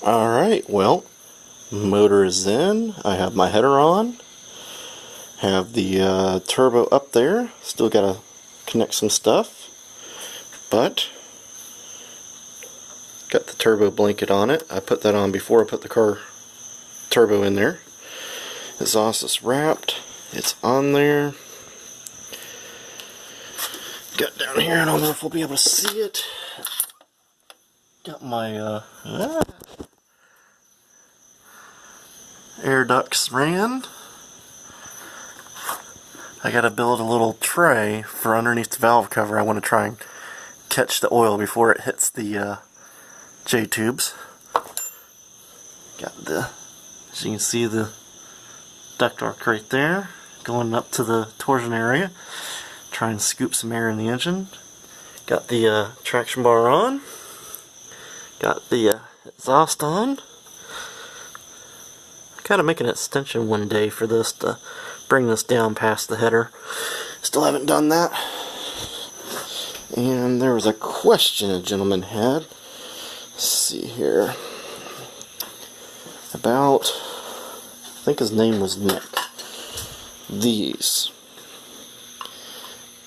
Alright, well, motor is in. I have my header on. Have the turbo up there. Still gotta connect some stuff. But, got the turbo blanket on it. I put that on before I put the car turbo in there. Exhaust is wrapped. It's on there. Got down here, I don't know if we'll be able to see it. Got my air ducts ran. I gotta build a little tray for underneath the valve cover. I want to try and catch the oil before it hits the J-tubes. Got the, as you can see, the duct arc right there, going up to the torsion area. Try and scoop some air in the engine. Got the traction bar on. Got the exhaust on. Gotta make an extension one day for this to bring this down past the header. Still haven't done that. And there was a question a gentleman had. Let's see here. About, I think his name was Nick. These.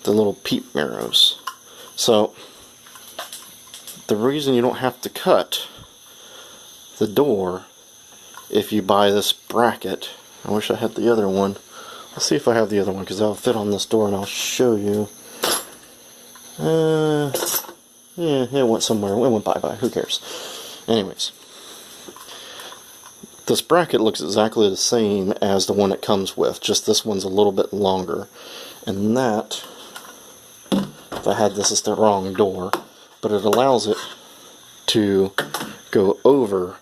The little peep mirrors. So, the reason you don't have to cut the door if you buy this bracket, I wish I had the other one. Let's see if I have the other one, because that'll fit on this door and I'll show you. Yeah, it went somewhere. It went bye-bye. Who cares? Anyways. This bracket looks exactly the same as the one it comes with, just this one's a little bit longer. And that, if I had this as the wrong door, but it allows it to go over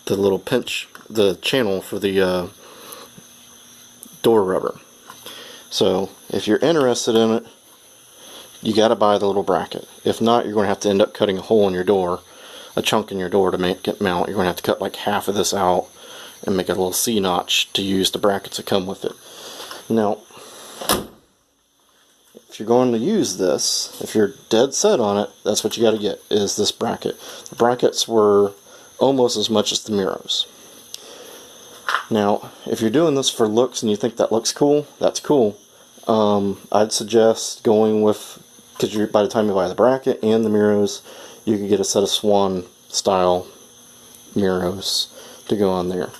the little pinch, the channel for the door rubber. So if you're interested in it, you got to buy the little bracket. If not, you're going to have to end up cutting a hole in your door, a chunk in your door to make it mount. You're going to have to cut like half of this out and make a little C-notch to use the brackets that come with it. Now, if you're going to use this, if you're dead set on it, that's what you got to get, is this bracket. The brackets were almost as much as the mirrors. Now, if you're doing this for looks and you think that looks cool, that's cool. I'd suggest going with, because by the time you buy the bracket and the mirrors, you can get a set of Swan style mirrors to go on there.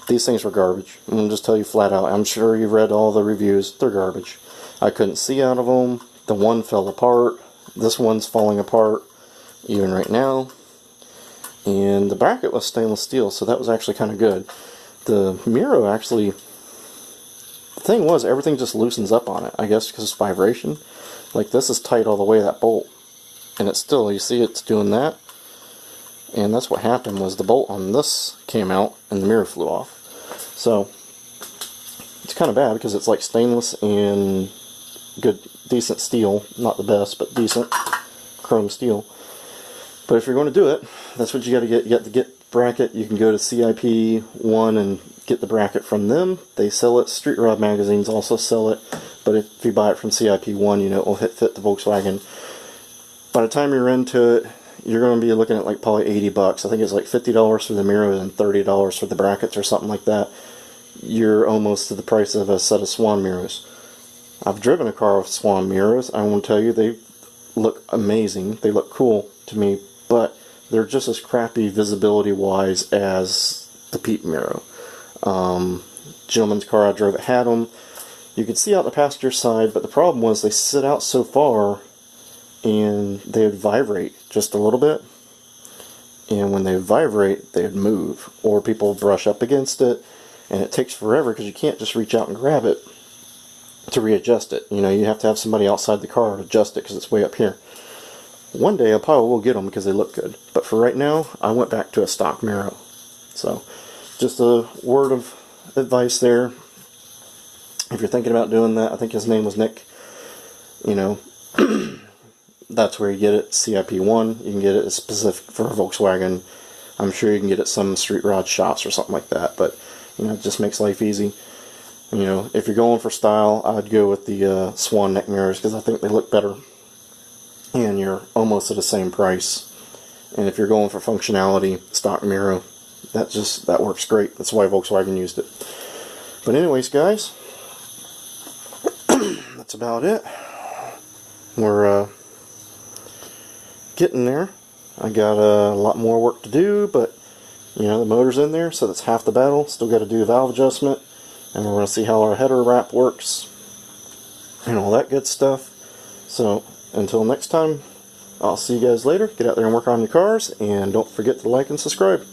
These things were garbage. I'm going to just tell you flat out. I'm sure you've read all the reviews. They're garbage. I couldn't see out of them. The one fell apart. This one's falling apart even right now. And the bracket was stainless steel, so that was actually kind of good. The Miro actually, the thing was, everything just loosens up on it. I guess because it's vibration. Like this is tight all the way, that bolt. And it's still, you see it's doing that. And that's what happened, was the bolt on this came out and the mirror flew off. So, it's kind of bad because it's like stainless and good, decent steel. Not the best, but decent chrome steel. But if you're going to do it, that's what you got to get. You got to get bracket. You can go to CIP1 and get the bracket from them. They sell it. Street Rod magazines also sell it. But if you buy it from CIP1, you know, it will fit the Volkswagen. By the time you're into it, you're going to be looking at like probably 80 bucks. I think it's like $50 for the mirrors and $30 for the brackets or something like that. You're almost to the price of a set of Swan mirrors. I've driven a car with Swan mirrors. I want to tell you, they look amazing. They look cool to me, but they're just as crappy visibility-wise as the Peep Miro. Gentleman's car I drove it had them. You could see out the passenger side, but the problem was they sit out so far and they would vibrate just a little bit. And when they would vibrate, they would move. Or people would brush up against it, and it takes forever because you can't just reach out and grab it to readjust it. You know, you have to have somebody outside the car to adjust it because it's way up here. One day I probably will get them because they look good. But for right now, I went back to a stock Miro. So, just a word of advice there. If you're thinking about doing that, I think his name was Nick. You know, that's where you get it. CIP1, you can get it specific for a Volkswagen. I'm sure you can get it some Street Rod shops or something like that. But, you know, it just makes life easy. You know, if you're going for style, I'd go with the Swan neck mirrors because I think they look better. and you're almost at the same price. And if you're going for functionality, stock Miro, that works great. That's why Volkswagen used it. But anyways, guys, that's about it. We're getting there. I got a lot more work to do, but you know, the motor's in there, so that's half the battle. Still got to do valve adjustment, and we're going to see how our header wrap works and all that good stuff. So until next time, I'll see you guys later. Get out there and work on your cars, and don't forget to like and subscribe.